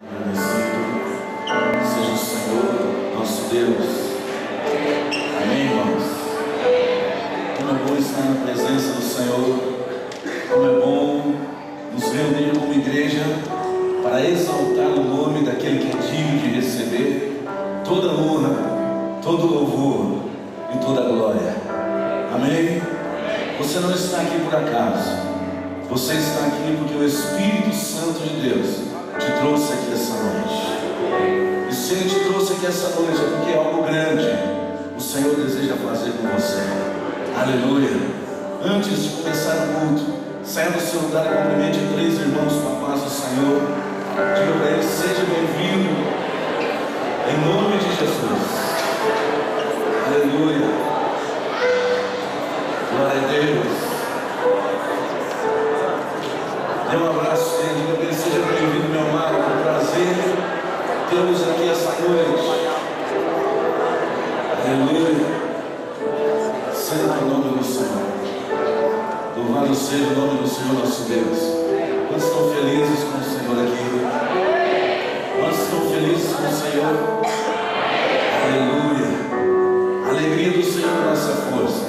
Agradecido seja o Senhor, nosso Deus. Amém, irmãos? Como é bom estar na presença do Senhor. Como é bom nos reunir como igreja para exaltar o nome daquele que é digno de receber toda honra, todo louvor e toda glória. Amém? Você não está aqui por acaso. Você está aqui porque o Espírito Santo de Deus te trouxe aqui essa noite. E se Ele te trouxe aqui essa noite é porque é algo grande o Senhor deseja fazer com você. Aleluia. Antes de começar o culto, saia do seu lugar e cumprimente 3 irmãos com a paz do Senhor. Diga para eles: seja bem-vindo em nome de Jesus. Aleluia. Glória a Deus. Dê um abraço nele, diga para ele: seja bem-vindo, meu amado. É um prazer tê-los aqui essa noite. Aleluia. Santo o nome do Senhor. Louvado seja o nome do Senhor nosso Deus. Quantos estão felizes com o Senhor aqui? Quantos estão felizes com o Senhor? Aleluia. A alegria do Senhor é a nossa força.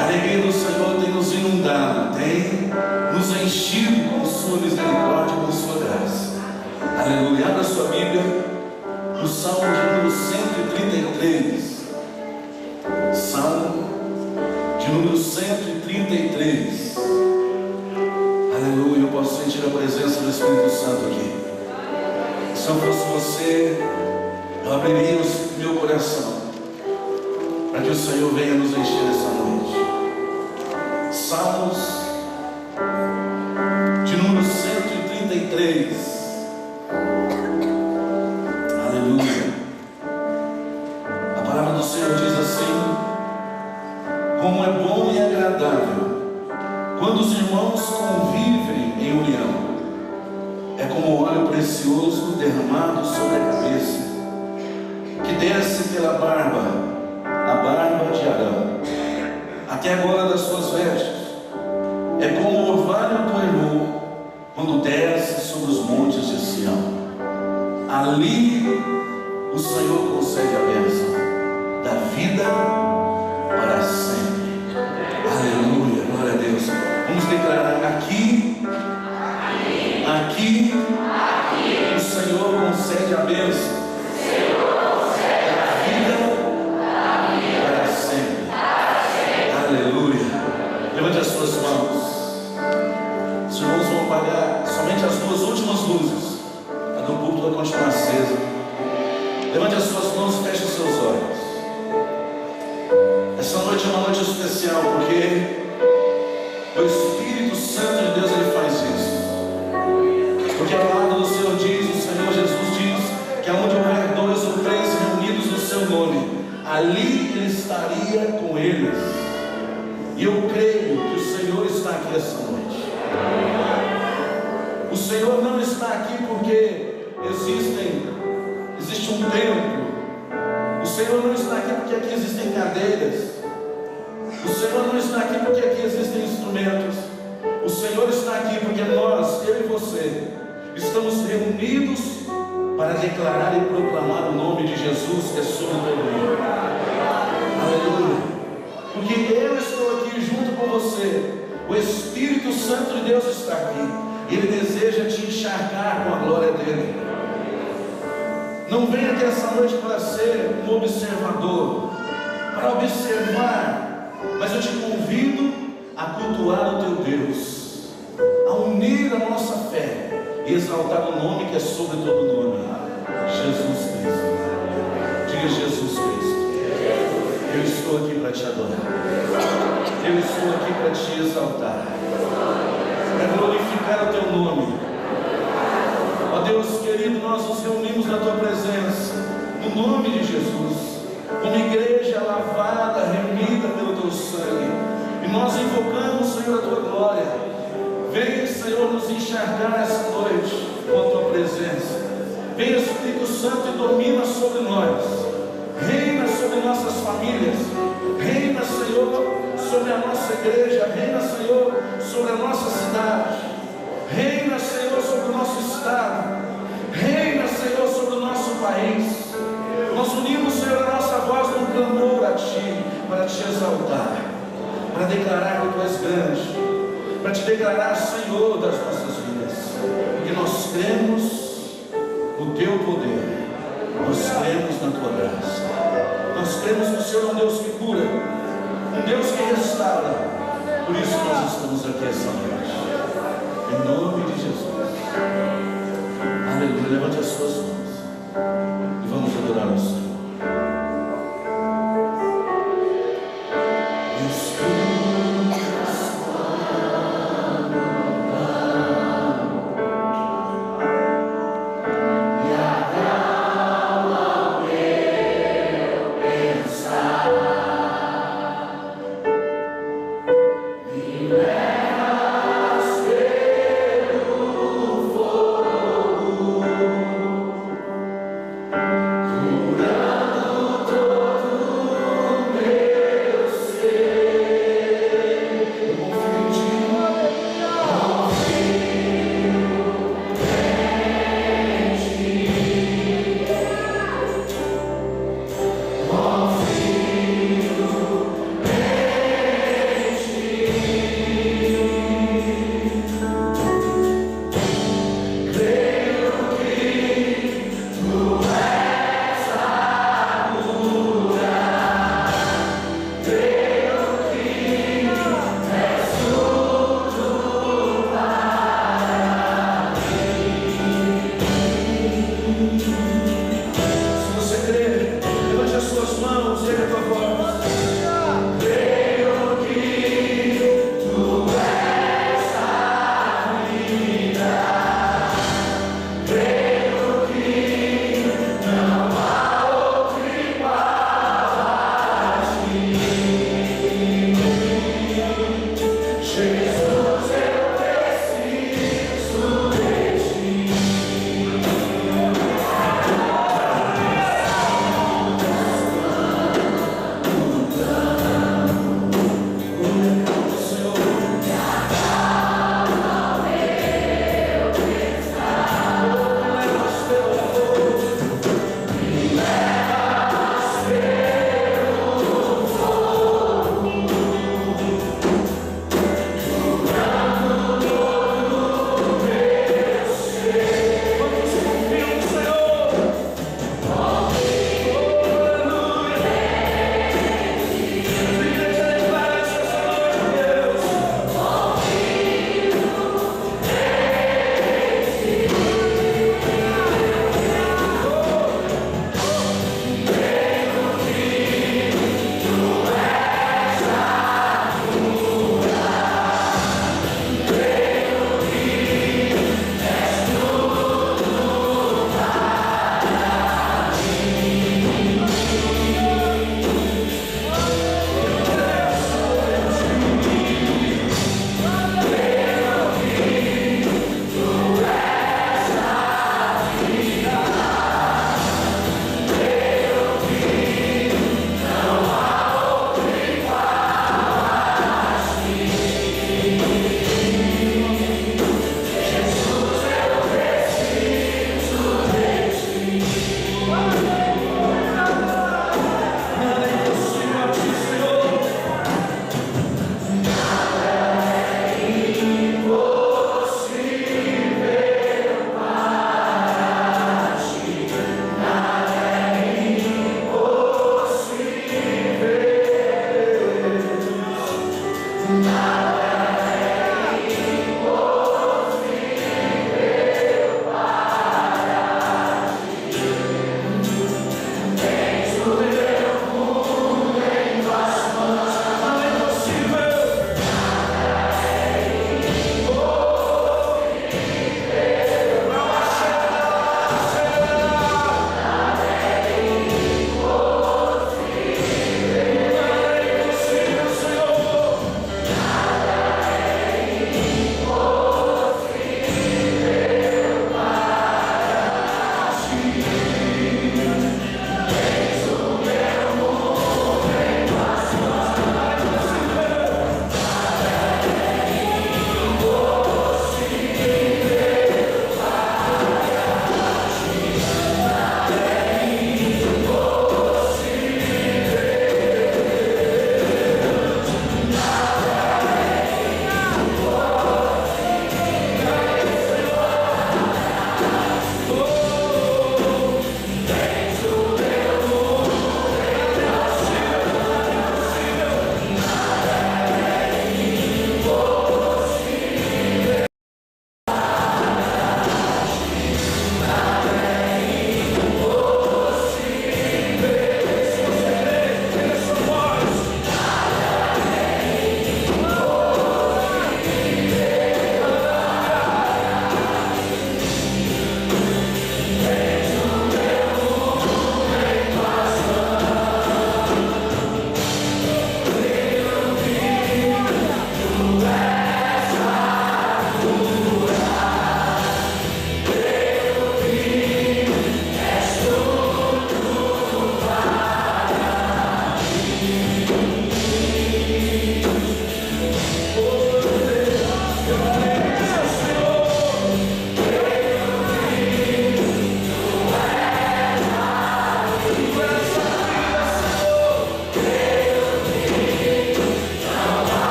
A alegria do Senhor tem nos inundado, tem nos enchido com sua misericórdia e com sua graça. Aleluia. Abra sua Bíblia no Salmo de número 133. Salmo de número 133. Aleluia. Eu posso sentir a presença do Espírito Santo aqui. Se eu fosse você, eu abriria o meu coração para que o Senhor venha nos encher essa noite. Salmos de número 133. Aleluia. A palavra do Senhor diz assim: como é bom e agradável quando os irmãos convivem em união. É como óleo precioso derramado sobre a cabeça, que desce pela barba, a barba de Arão, até agora das suas vestes. É como o orvalho do Hermon, quando desce sobre os montes de Sião. Ali o Senhor concede a bênção da vida para sempre. Aleluia, glória a Deus. Vamos declarar: aqui o Senhor concede a bênção da vida para sempre. Aleluia. Levante as suas mãos. Os irmãos vão apagar somente as 2 últimas luzes. A do púlpito vai continuar acesa. Levante as suas mãos e feche os seus olhos. Essa noite é uma noite especial porque o Espírito Santo de Deus, Ele faz isso. Porque a palavra do Senhor diz, o Senhor Jesus diz, que aonde houver 2 ou 3 reunidos no seu nome, ali Ele estaria com eles. E eu creio que o Senhor está aqui essa noite. O Senhor não está aqui porque existe um templo. O Senhor não está aqui porque aqui existem cadeiras. O Senhor não está aqui porque aqui existem instrumentos. O Senhor está aqui porque nós, eu e você, estamos reunidos para declarar e proclamar o nome de Jesus, que é sobre todo mundo. Aleluia. Porque eu estou aqui junto com você. O Espírito Santo de Deus está aqui. Ele deseja te encharcar com a glória dele. Não venha aqui essa noite para ser um observador, para observar, mas eu te convido a cultuar o teu Deus, a unir a nossa fé e exaltar o nome que é sobre todo nome, Jesus Cristo. Diga: Jesus Cristo. Eu estou aqui para te adorar. Eu estou aqui para te exaltar, para glorificar o teu nome. Ó Deus querido, nós nos reunimos na tua presença, no nome de Jesus, como igreja lavada, remida pelo teu sangue. E nós invocamos, Senhor, a tua glória. Venha, Senhor, nos encharcar essa noite com a tua presença. Venha, Espírito Santo, e domina sobre nós. Reina sobre nossas famílias. Reina, Senhor, sobre a nossa igreja. Reina, Senhor, sobre a nossa cidade. Reina, Senhor, sobre o nosso estado. Reina, unimos, Senhor, a nossa voz num clamor a Ti, para Te exaltar, para declarar que Tu és grande, para Te declarar Senhor das nossas vidas, porque nós cremos no Teu poder, nós cremos na Tua graça, nós cremos no Senhor é um Deus que cura, um Deus que restaura. Por isso nós estamos aqui essa noite, em nome de Jesus. Aleluia. Levante as suas mãos e vamos adorar o Senhor.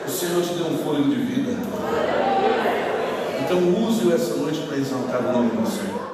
O Senhor te deu um fôlego de vida. Então use-o essa noite para exaltar o nome do Senhor.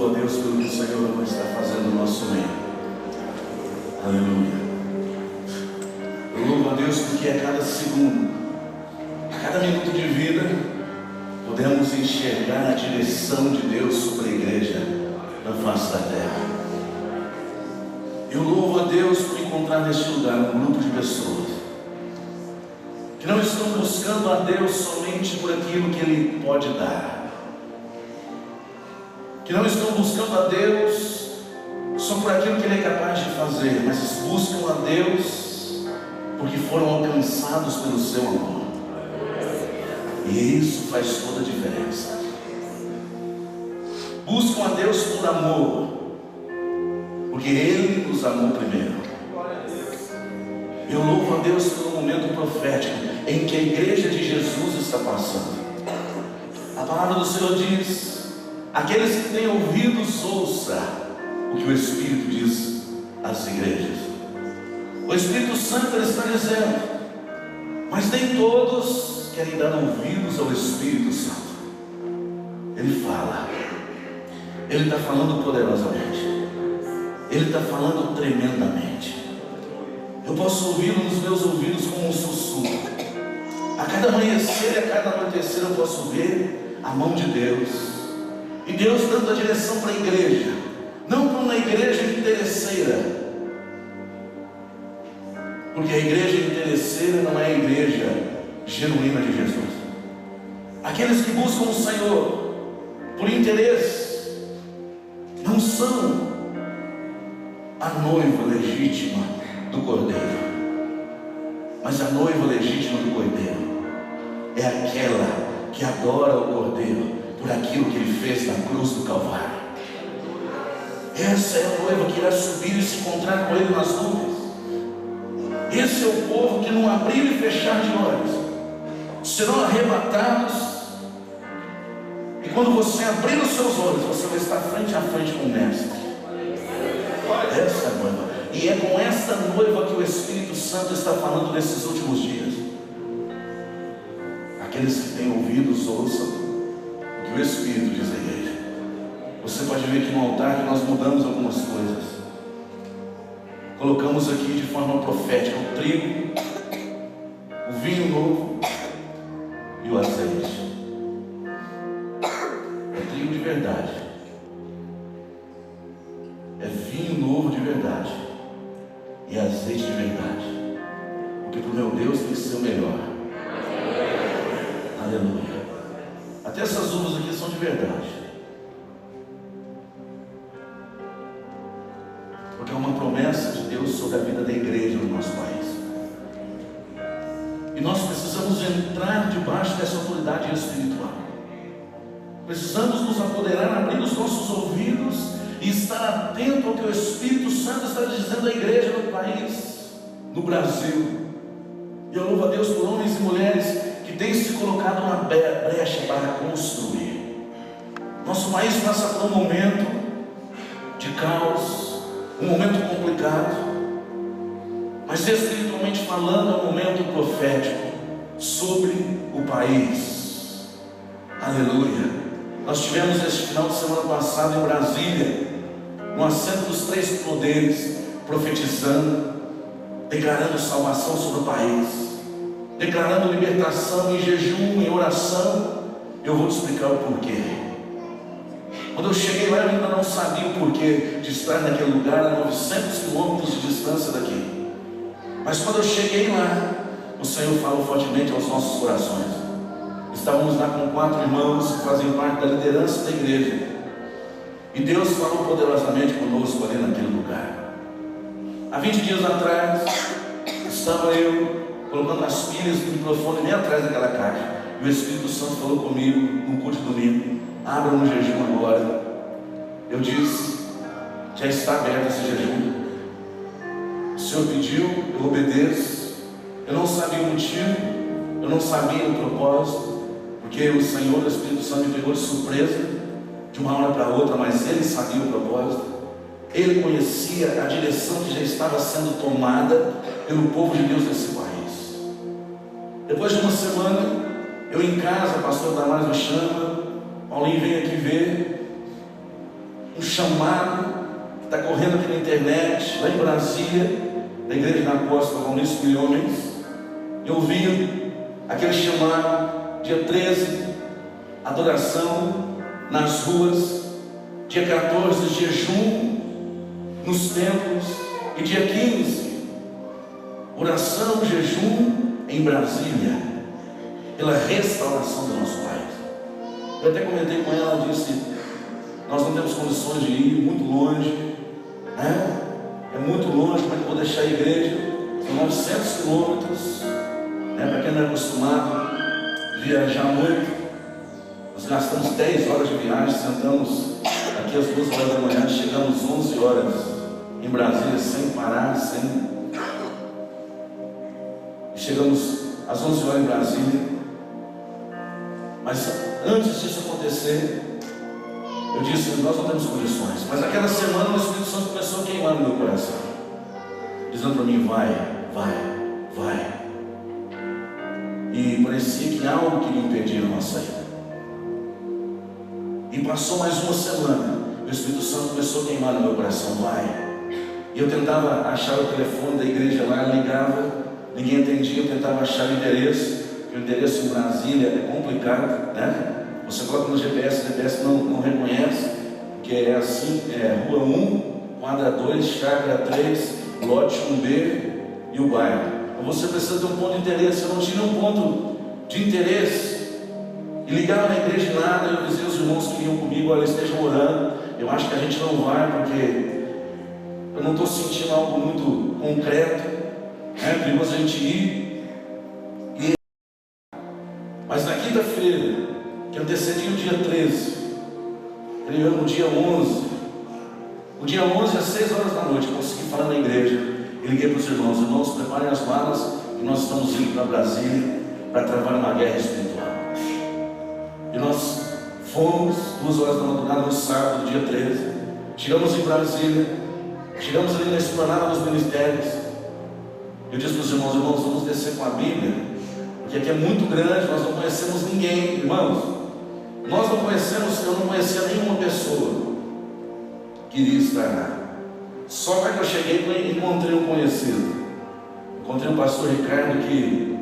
louvo a Deus pelo que o Senhor está fazendo no nosso meio. Aleluia. Eu louvo a Deus porque a cada segundo, a cada minuto de vida, podemos enxergar a direção de Deus sobre a igreja na face da terra. Eu louvo a Deus por encontrar neste lugar um grupo de pessoas que não estão buscando a Deus somente por aquilo que Ele pode dar, que não estão buscando a Deus só por aquilo que Ele é capaz de fazer, mas buscam a Deus porque foram alcançados pelo seu amor. E isso faz toda a diferença. Buscam a Deus por amor, porque Ele nos amou primeiro. Eu louvo a Deus pelo momento profético em que a igreja de Jesus está passando. A palavra do Senhor diz: aqueles que têm ouvidos, ouça o que o Espírito diz às igrejas. O Espírito Santo está dizendo, mas nem todos querem dar ouvidos ao Espírito Santo. Ele fala, Ele está falando poderosamente, Ele está falando tremendamente. Eu posso ouvi-lo nos meus ouvidos como um sussurro. A cada amanhecer e a cada anoitecer eu posso ver a mão de Deus, e Deus dando a direção para a igreja, não para uma igreja interesseira, porque a igreja interesseira não é a igreja genuína de Jesus. Aqueles que buscam o Senhor por interesse não são a noiva legítima do Cordeiro, mas a noiva legítima do Cordeiro é aquela que adora o Cordeiro por aquilo que Ele fez na cruz do Calvário. Essa é a noiva que irá subir e se encontrar com Ele nas nuvens. Esse é o povo que num abrir e fechar de olhos serão arrebatados, e quando você abrir os seus olhos, você vai estar frente a frente com o Mestre. Essa é a noiva, e é com essa noiva que o Espírito Santo está falando nesses últimos dias. Aqueles que têm ouvidos, ouçam o que o Espírito diz à igreja. Você pode ver que no altar que nós mudamos algumas coisas. Colocamos aqui de forma profética o trigo, o vinho novo e o azeite. É trigo de verdade, é vinho novo de verdade e azeite de verdade, porque para o meu Deus tem que ser o melhor. Aleluia. Até essas uvas aqui são de verdade, porque é uma promessa de Deus sobre a vida da igreja no nosso país, e nós precisamos entrar debaixo dessa autoridade espiritual. Precisamos nos apoderar, abrir os nossos ouvidos e estar atento ao que o Espírito Santo está dizendo à igreja no país, no Brasil. E eu louvo a Deus por homens e mulheres que têm se colocado uma brecha para construir. Nosso país passa por um momento de caos, um momento complicado, mas espiritualmente falando, é um momento profético sobre o país. Aleluia. Nós tivemos este final de semana passado em Brasília, no assento dos 3 poderes, profetizando, declarando salvação sobre o país, declarando libertação em jejum, em oração. Eu vou te explicar o porquê. Quando eu cheguei lá, eu ainda não sabia o porquê de estar naquele lugar a 900 quilômetros de distância daqui. Mas quando eu cheguei lá, o Senhor falou fortemente aos nossos corações. Estávamos lá com 4 irmãos que fazem parte da liderança da igreja, e Deus falou poderosamente conosco ali naquele lugar. Há 20 dias atrás, estava eu colocando as pilhas do microfone bem atrás daquela caixa, e o Espírito Santo falou comigo no culto de domingo: abra um jejum agora. Eu disse: já está aberto esse jejum. O Senhor pediu, eu obedeço. Eu não sabia o motivo, eu não sabia o propósito, porque o Senhor, o Espírito Santo, me pegou de surpresa, de uma hora para outra, mas Ele sabia o propósito. Ele conhecia a direção que já estava sendo tomada pelo povo de Deus nesse país. Depois de uma semana, eu em casa, o pastor Damares me chama: Paulinho, vem aqui ver chamado que está correndo aqui na internet, lá em Brasília, da igreja da apóstola Maurício Milhões, e ouvindo aquele chamado, dia 13, adoração nas ruas, dia 14, jejum nos templos, e dia 15, oração, jejum em Brasília, pela restauração do nosso país. Eu até comentei com ela, disse: nós não temos condições de ir muito longe, né? É muito longe, como é que eu vou deixar a igreja? São 900 quilômetros, né? Para quem não é acostumado a viajar muito, nós gastamos 10 horas de viagem, sentamos aqui às 2 horas da manhã, chegamos 11 horas em Brasília, sem parar, chegamos às 11 horas em Brasília. Mas antes disso acontecer, eu disse: nós não temos condições. Mas naquela semana o Espírito Santo começou a queimar no meu coração, dizendo para mim: vai, vai, vai. E parecia que algo queria impedir a nossa ida. E passou mais uma semana, o Espírito Santo começou a queimar no meu coração: vai. E eu tentava achar o telefone da igreja lá, ligava, ninguém atendia. Eu tentava achar o endereço, porque o endereço em Brasília é complicado, né? Você coloca no GPS, o GPS não reconhece, porque é assim, é Rua 1, quadra 2, chácara 3, lote 1B e o bairro. Então você precisa ter um ponto de interesse. Eu não tinha um ponto de interesse, e ligava na igreja e nada. Eu dizia aos irmãos que iam comigo: olha, estejam orando, eu acho que a gente não vai, porque eu não estou sentindo algo muito concreto, né? É perigoso a gente ir. Mas na quinta-feira, que antecedia o dia 13, creio no dia 11, o dia 11 às 6 horas da noite, consegui falar na igreja e liguei para os irmãos: irmãos, preparem as malas, e nós estamos indo para Brasília para travar uma guerra espiritual. E nós fomos 2 horas da madrugada no sábado, dia 13, chegamos em Brasília, chegamos ali na esplanada dos ministérios. Eu disse para os irmãos: irmãos, vamos descer com a Bíblia, porque aqui é muito grande, nós não conhecemos ninguém. Irmãos, nós não conhecemos, eu não conhecia nenhuma pessoa que iria estar lá. Só que eu cheguei, encontrei um conhecido. Encontrei um pastor Ricardo que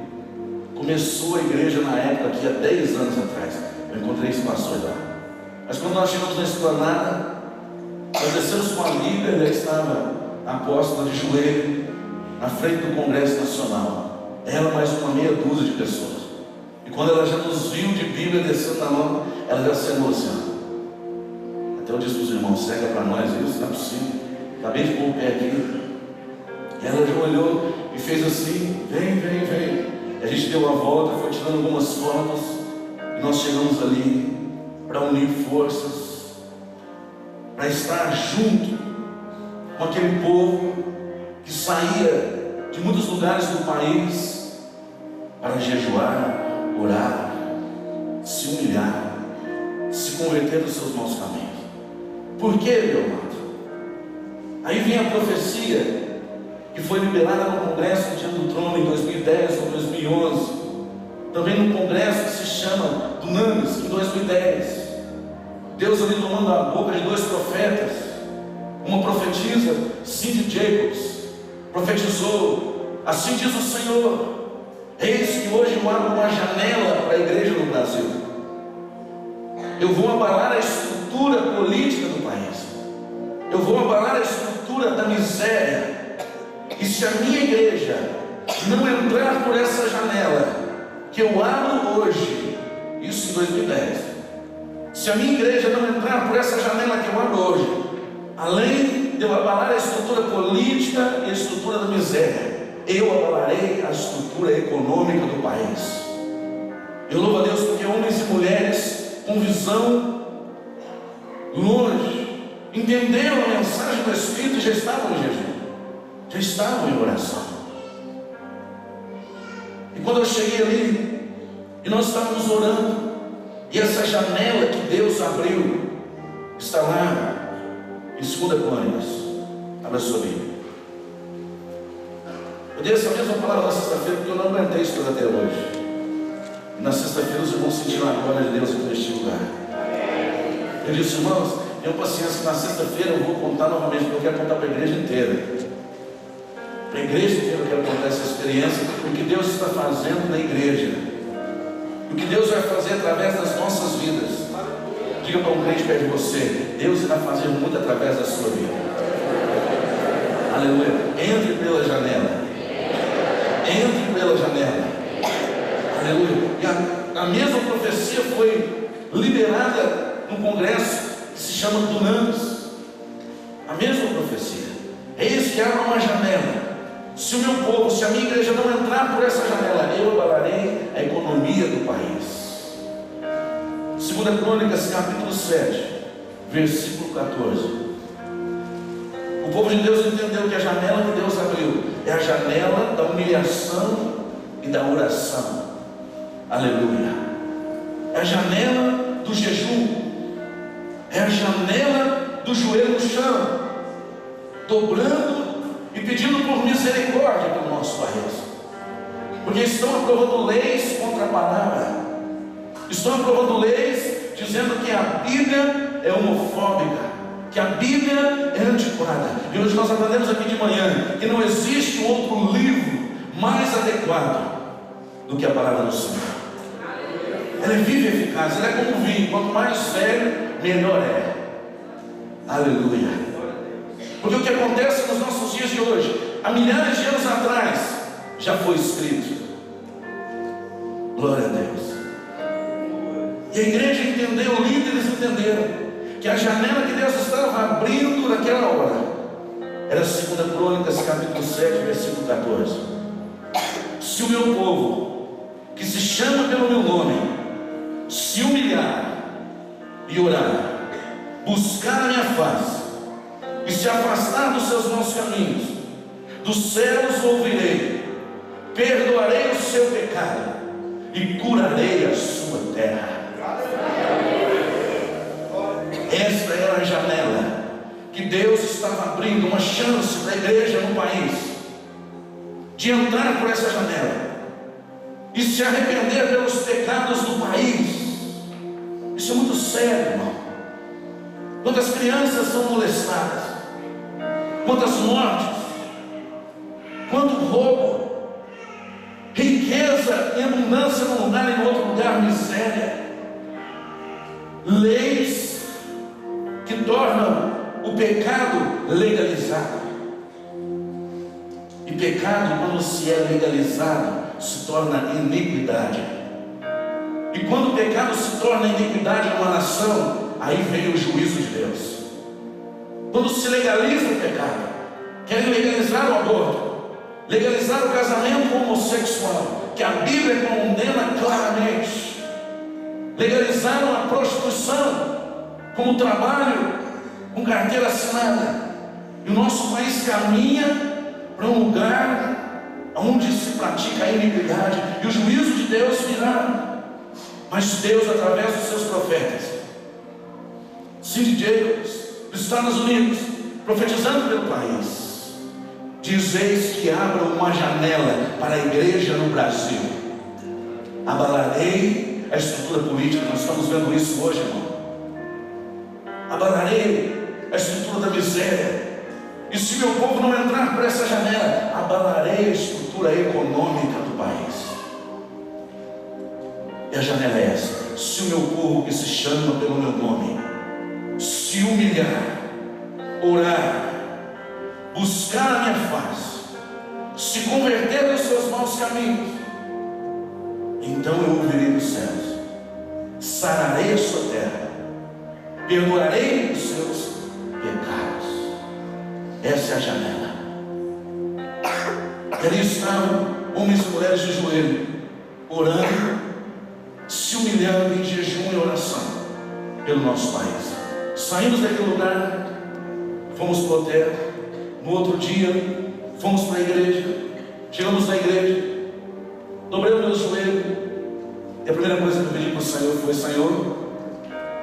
começou a igreja na época, aqui há 10 anos atrás. Eu encontrei esse pastor lá. Mas quando nós chegamos na esplanada, nós descemos com a Bíblia, ele estava a apóstola de joelho, na frente do Congresso Nacional. Ela mais uma meia dúzia de pessoas. E quando ela já nos viu de Bíblia descendo na mão, ela já se emocionou. Até eu disse para os irmãos: cega para nós isso, não é possível. Acabei de pôr o pé aqui. E ela já olhou e fez assim: vem, vem, vem. E a gente deu a volta, foi tirando algumas fotos. E nós chegamos ali para unir forças, para estar junto com aquele povo que saía de muitos lugares do país para jejuar, orar, se humilhar, se converter dos seus maus caminhos. Por quê, meu amado? Aí vinha a profecia que foi liberada no Congresso diante do Trono em 2010 ou 2011, também no Congresso que se chama Dunamis, em 2010. Deus ali tomando a boca de 2 profetas, uma profetisa, Cindy Jacobs, profetizou: assim diz o Senhor, eis que hoje eu abro uma janela para a igreja no Brasil. Eu vou abalar a estrutura política do país. Eu vou abalar a estrutura da miséria. E se a minha igreja não entrar por essa janela que eu abro hoje, isso em 2010, se a minha igreja não entrar por essa janela que eu abro hoje, além de eu abalar a estrutura política e a estrutura da miséria, eu abalarei a estrutura econômica do país. Eu louvo a Deus porque homens e mulheres com visão longe entenderam a mensagem do Espírito e já estavam em jejum, já estavam em oração. E quando eu cheguei ali e nós estávamos orando, e essa janela que Deus abriu está lá em 2 Crônicas. Abra sua Bíblia. Eu dei essa mesma palavra na sexta-feira porque eu não aguentei isso até hoje. E na sexta-feira os irmãos sentiram a glória de Deus aqui neste lugar. Eu disse: irmãos, tenham paciência que na sexta-feira eu vou contar novamente, porque eu quero contar para a igreja inteira. Para a igreja inteira eu quero contar essa experiência, o que Deus está fazendo na igreja, o que Deus vai fazer através das nossas vidas. Diga para um crente perto de você: Deus irá fazer muito através da sua vida. Aleluia. Entre pela janela. Entre pela janela. Aleluia. E a mesma profecia foi liberada no congresso que se chama Dunamis. A mesma profecia. Eis que abre uma janela. Se o meu povo, se a minha igreja não entrar por essa janela, eu abalarei a economia do país. 2 Crônicas, capítulo 7, versículo 14. O povo de Deus entendeu que a janela que Deus abriu é a janela da humilhação e da oração. Aleluia. É a janela do jejum. É a janela do joelho no chão, dobrando e pedindo por misericórdia pelo nosso país. Porque estão aprovando leis contra a palavra. Estão aprovando leis dizendo que a Bíblia é homofóbica, que a Bíblia é antiquada. E hoje nós aprendemos aqui de manhã que não existe outro livro mais adequado do que a palavra do Senhor. Ela é viva e eficaz, ela é como vinho, quanto mais velho, melhor é. Aleluia. Porque o que acontece nos nossos dias de hoje, há milhares de anos atrás, já foi escrito. Glória a Deus. E a igreja entendeu, líderes entenderam, que a janela que Deus estava abrindo naquela hora era 2 Crônicas, capítulo 7, versículo 14. Se o meu povo, que se chama pelo meu nome, se humilhar e orar, buscar a minha face e se afastar dos seus maus caminhos, dos céus ouvirei, perdoarei o seu pecado e curarei a sua terra. Esta era a janela que Deus estava abrindo, uma chance para a igreja no país de entrar por essa janela e se arrepender pelos pecados do país. Isso é muito sério, irmão. Quantas crianças são molestadas, quantas mortes, quanto roubo, riqueza e abundância num lugar e em outro lugar, miséria. Leis que tornam o pecado legalizado. E pecado, quando se é legalizado, se torna iniquidade. E quando o pecado se torna iniquidade numa nação, aí vem o juízo de Deus. Quando se legaliza o pecado, querem legalizar o aborto, legalizar o casamento homossexual, que a Bíblia condena claramente. Legalizaram a prostituição como trabalho com carteira assinada. E o nosso país caminha para um lugar onde se pratica a iniquidade, e o juízo de Deus virá. Mas Deus, através dos seus profetas, Cindy Jacobs, dos Estados Unidos, profetizando pelo país, diz: eis que abra uma janela para a igreja no Brasil. Abalarei a estrutura política. Nós estamos vendo isso hoje, irmão. Abalarei a estrutura da miséria. E se meu povo não entrar por essa janela, abalarei a estrutura econômica do país. E a janela é essa: se o meu povo, que se chama pelo meu nome, se humilhar, orar, buscar a minha face, se converter dos seus maus caminhos, então eu ouvirei dos céus, sararei a sua terra, perdoarei os seus pecados. Essa é a janela. E ali estavam homens e mulheres de joelho, orando, se humilhando em jejum e oração pelo nosso país. Saímos daquele lugar, fomos para o hotel. No outro dia, fomos para a igreja. Chegamos na igreja, dobrei o meu joelho, e a primeira coisa que eu pedi para o Senhor foi: Senhor,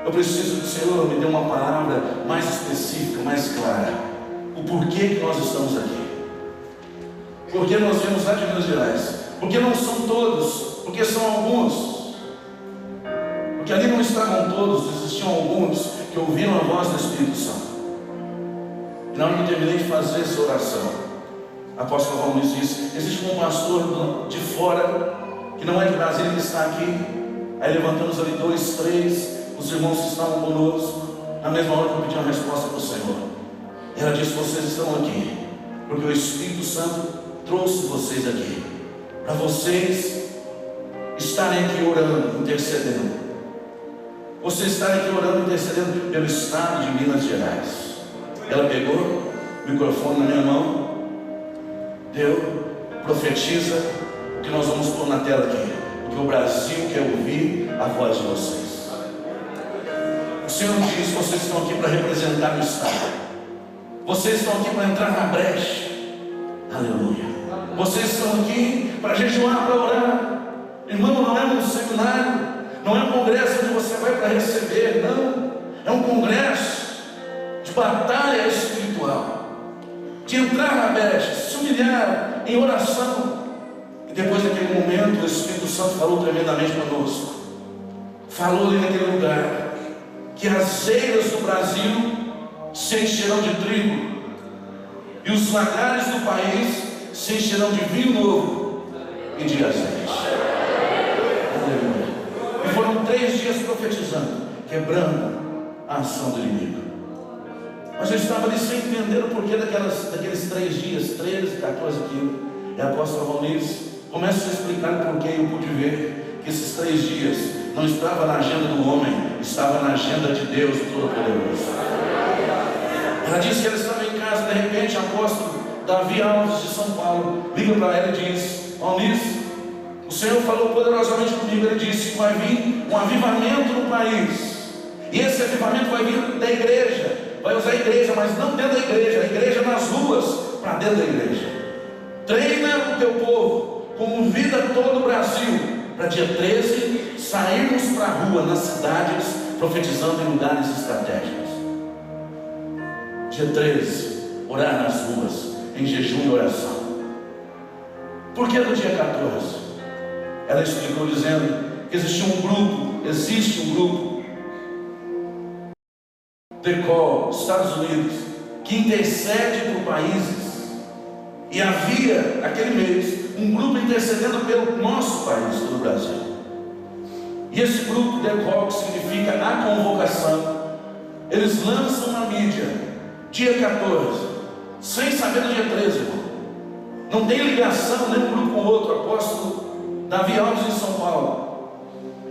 eu preciso que o Senhor me dê uma palavra mais específica, mais clara. O porquê que nós estamos aqui. Porque nós viemos lá de Minas Gerais. Porque não são todos, porque são alguns. Porque ali não estavam todos, existiam alguns que ouviram a voz do Espírito Santo. E na hora que eu terminei de fazer essa oração, a apóstola Valmir disse: existe um pastor de fora, que não é de Brasília, que está aqui. Aí levantamos ali 2, 3, os irmãos que estavam conosco. Na mesma hora que eu pedi uma resposta para o Senhor, e ela disse: vocês estão aqui porque o Espírito Santo trouxe vocês aqui, para vocês estarem aqui orando, intercedendo. Vocês estarem aqui orando, intercedendo pelo estado de Minas Gerais. Ela pegou o microfone na minha mão, deu, profetiza o que nós vamos pôr na tela aqui, porque o Brasil quer ouvir a voz de vocês. O Senhor diz: vocês estão aqui para representar o estado. Vocês estão aqui para entrar na brecha. Aleluia. Vocês estão aqui para jejuar, para orar. Irmão, não é um seminário, não é um congresso onde você vai para receber, não. É um congresso de batalha espiritual, de entrar na brecha, se humilhar em oração. E depois daquele momento, o Espírito Santo falou tremendamente conosco. Falou ali naquele lugar que as eiras do Brasil se encherão de trigo, e os lagares do país se encherão de vinho novo e de azeite. Aleluia. E foram 3 dias profetizando, quebrando a ação do inimigo. Mas eu estava ali sem entender o porquê daqueles 3 dias, 13, 14 quilos. E a apóstola Valmir começa a explicar o porquê. Eu pude ver que esses 3 dias não estava na agenda do homem, estava na agenda de Deus Todo-Poderoso. Ela disse que ela estava em casa, de repente, o apóstolo Davi Alves de São Paulo liga para ela e diz: Valmir, o Senhor falou poderosamente comigo. Ele disse que vai vir um avivamento no país, e esse avivamento vai vir da igreja, vai usar a igreja, mas não dentro da igreja, a igreja nas ruas, para dentro da igreja. Treina o teu povo, convida todo o Brasil, para dia 13 sairmos para a rua, nas cidades, profetizando em lugares estratégicos. Dia 13, orar nas ruas, em jejum e oração. Por que no dia 14? Ela explicou dizendo que existe um grupo, DECOL, Estados Unidos, que intercede por países. E havia, aquele mês, um grupo intercedendo pelo nosso país, pelo Brasil. E esse grupo DECOL, que significa a convocação, eles lançam na mídia dia 14, sem saber do dia 13, irmão. Não tem ligação nem um grupo com o outro. Apóstolo Davi Alves em São Paulo,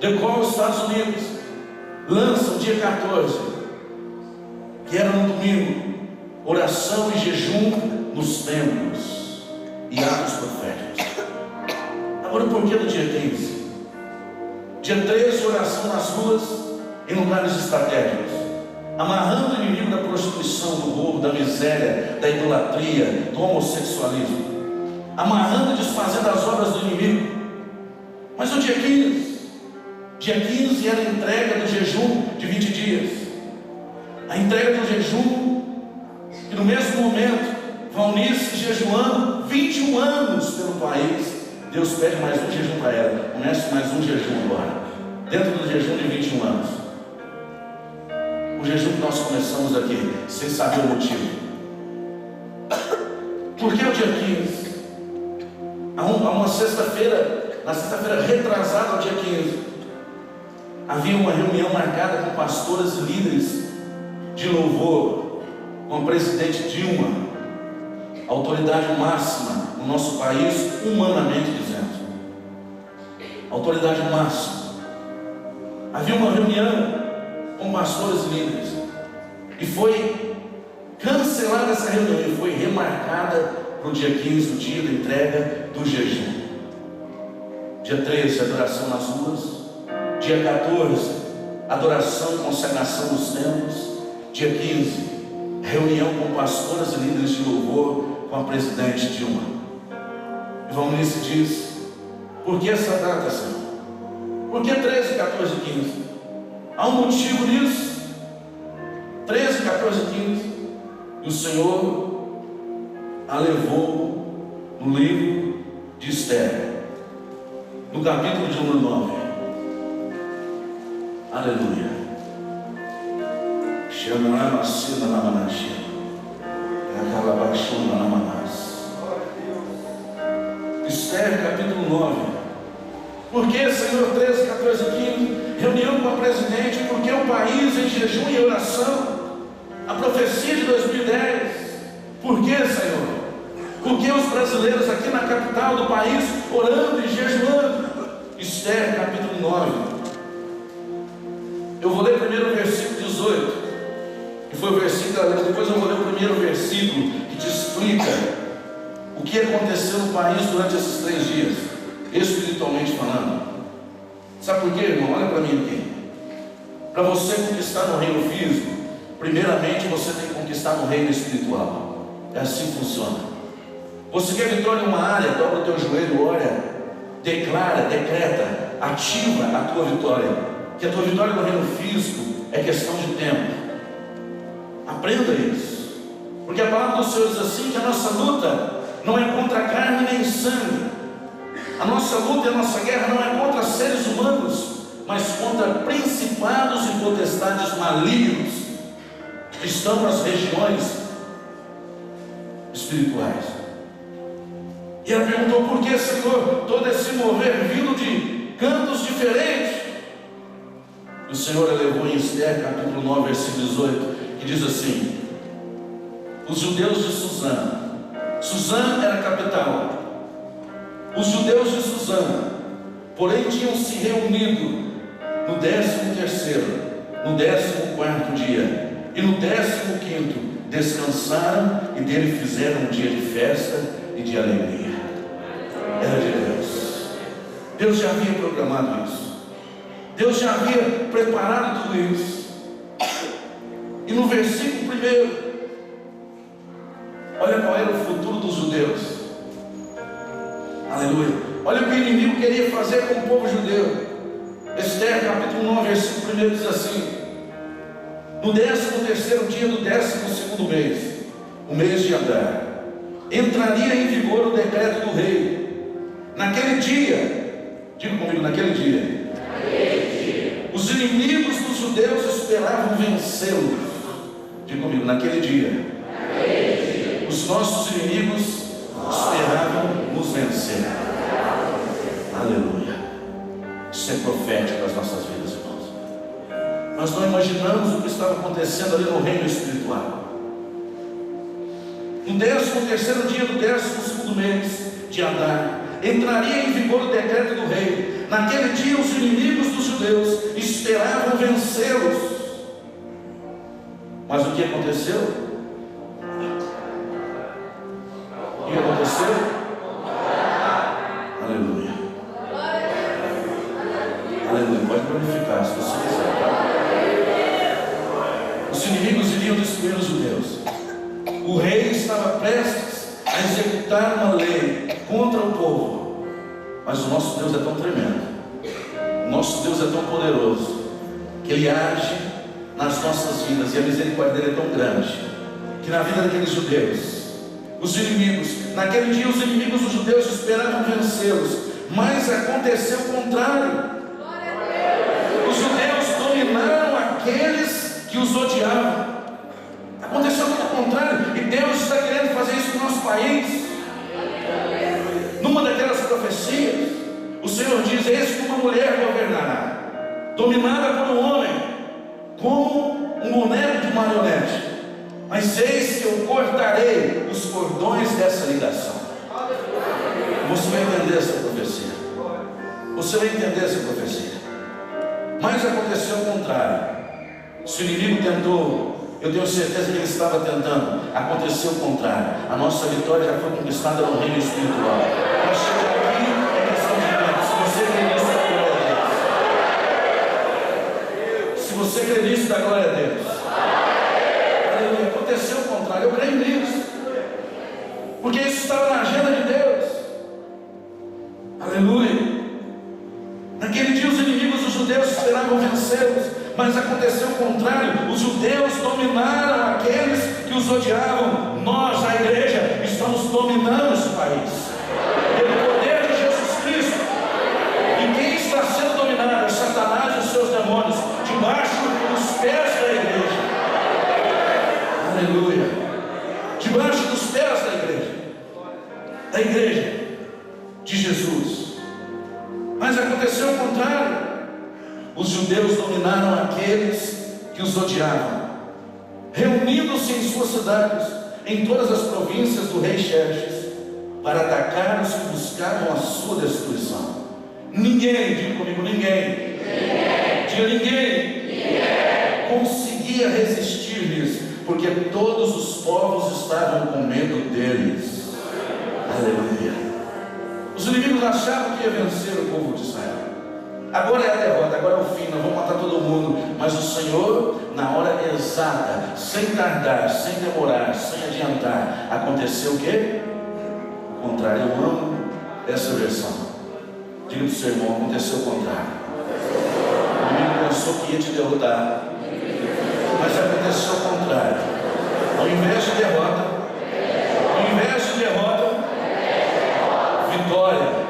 DECOL Estados Unidos, lançam dia 14, que era no domingo, oração e jejum nos templos e atos proféticos. Agora, por que no dia 15? Dia 13, oração nas ruas, em lugares estratégicos, amarrando o inimigo da prostituição, do roubo, da miséria, da idolatria, do homossexualismo, amarrando e desfazendo as obras do inimigo. Mas no dia 15, era a entrega do jejum de 20 dias, a entrega do jejum, que no mesmo momento, Valnice jejuando 21 anos pelo país, Deus pede mais um jejum para ela. Comece mais um jejum agora, dentro do jejum de 21 anos. O jejum que nós começamos aqui, sem saber o motivo. Por que o dia 15? Há uma sexta-feira, na sexta-feira retrasada, ao dia 15, havia uma reunião marcada com pastores e líderes de louvor, com a presidente Dilma, autoridade máxima no nosso país, humanamente dizendo, autoridade máxima. Havia uma reunião com pastores e líderes, e foi cancelada essa reunião e foi remarcada para o dia 15, o dia da entrega do jejum. Dia 13, adoração nas ruas. Dia 14, adoração e consagração nos templos. Dia 15, reunião com pastores e líderes de louvor com a presidente Dilma. E Valnice diz: por que essa data, Senhor? Por que 13, 14 e 15? Há um motivo nisso. 13, 14 e 15. E o Senhor a levou no livro de Esther, no capítulo de número 9. Aleluia. Esther, capítulo 9. Por que, Senhor? 13, 14, 15. Reunião com a presidente. Porque o país em jejum e oração. A profecia de 2010. Por que, Senhor? Porque os brasileiros aqui na capital do país orando e jejuando. Esther, capítulo 9. Eu vou ler primeiro o versículo 18, que foi o versículo, depois eu vou ler o primeiro versículo que te explica o que aconteceu no país durante esses 3 dias, espiritualmente falando. Sabe por quê, irmão? Olha para mim aqui. Para você conquistar no reino físico, primeiramente você tem que conquistar no reino espiritual. É assim que funciona. Você quer vitória em uma área, dobra o teu joelho, ora, declara, decreta, ativa a tua vitória. Que a tua vitória no reino físico é questão de tempo. Aprenda isso. Porque a palavra do Senhor diz assim, que a nossa luta não é contra a carne nem sangue. A nossa luta e a nossa guerra não é contra seres humanos, mas contra principados e potestades malignos que estão nas regiões espirituais. E ela perguntou: por que, Senhor, todo esse mover vindo de cantos diferentes? O Senhor elevou em Esther, capítulo 9, versículo 18, que diz assim: os judeus de Suzã era a capital. Os judeus de Suzã, porém, tinham se reunido no 13º, no 14º dia, e no 15º descansaram, e dele fizeram um dia de festa e de alegria. Era de Deus. Deus já havia programado isso. Deus já havia preparado tudo isso. E no versículo 1, olha qual era o futuro dos judeus. Aleluia. Olha o que o inimigo queria fazer com o povo judeu. Esther, capítulo 9, versículo 1 diz assim: no 13º dia do 12º mês, o mês de Adar, entraria em vigor o decreto do rei. Naquele dia, diga comigo, naquele dia, os inimigos dos judeus esperavam vencê-los. Diga comigo, naquele dia, os nossos inimigos esperavam nos vencer. Aleluia. Isso é profético das nossas vidas, irmãos. Nós não imaginamos o que estava acontecendo ali no reino espiritual. No 13º dia do 12º mês de Adar, entraria em vigor o decreto do rei. Naquele dia os inimigos dos judeus esperavam vencê-los. Mas o que aconteceu? O que aconteceu? Aleluia. Aleluia. Pode glorificar se você quiser, tá? Os inimigos iriam destruir os judeus. O rei estava prestes a executar uma lei contra o povo. Mas o nosso Deus é tão tremendo, o nosso Deus é tão poderoso, que Ele age nas nossas vidas, e a misericórdia dele é tão grande, que na vida daqueles judeus, os inimigos, naquele dia os inimigos dos judeus esperavam vencê-los, mas aconteceu o contrário. Os judeus dominaram aqueles que os odiavam. Aconteceu tudo o contrário, e Deus está querendo fazer isso no nosso país. Numa daquelas profecias, o Senhor diz: eis que uma mulher governará, dominada por um homem, como um boneco de marionete. Mas eis que eu cortarei os cordões dessa ligação. Você vai entender essa profecia. Você vai entender essa profecia. Mas aconteceu o contrário. Se o inimigo tentou, eu tenho certeza que ele estava tentando, aconteceu o contrário. A nossa vitória já foi conquistada no reino espiritual. Nós chegamos aqui, é questão de tempo. Se você crê nisso, dá glória a Deus. Se você crê nisso, dá glória a Deus. Aleluia. Aconteceu o contrário, eu creio nisso, porque isso estava na agenda de Deus. Aleluia. Naquele dia os inimigos dos judeus esperavam vencê-los, mas aconteceu o contrário. Os judeus dominaram aqueles que os odiavam. Nós, a igreja, estamos dominando esse país pelo poder de Jesus Cristo. E quem está sendo dominado é Satanás e os seus demônios, debaixo dos pés da igreja. de Jesus. Mas aconteceu o contrário. Os judeus dominaram aqueles que os odiavam, reunindo-se em suas cidades, em todas as províncias do rei Xerxes, para atacar os que buscavam a sua destruição. Ninguém, diga comigo, ninguém, diga ninguém, conseguia resistir-lhes, porque todos os povos estavam com medo deles. Aleluia. Os inimigos achavam que ia vencer o povo de Israel. Agora é a derrota, agora é o fim, nós vamos matar todo mundo. Mas o Senhor, na hora exata, sem tardar, sem demorar, sem adiantar, aconteceu o quê? O contrário. Eu amo essa versão. Diga para o seu irmão, aconteceu o contrário. O inimigo pensou que ia te derrotar, mas aconteceu o contrário. Ao invés de derrota, vitória.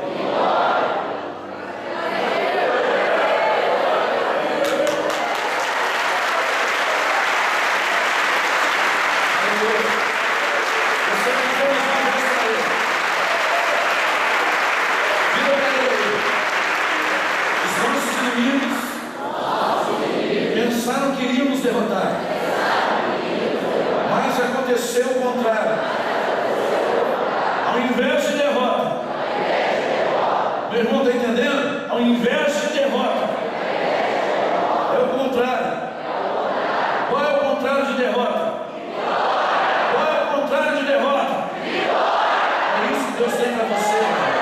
Pensaram que iríamos derrotar, mas aconteceu o contrário. Ao invés de derrota, meu irmão está entendendo? Ao invés de derrota, é o contrário. Qual é o contrário de derrota? Qual é o contrário de derrota? É isso que Deus tem para você, irmão.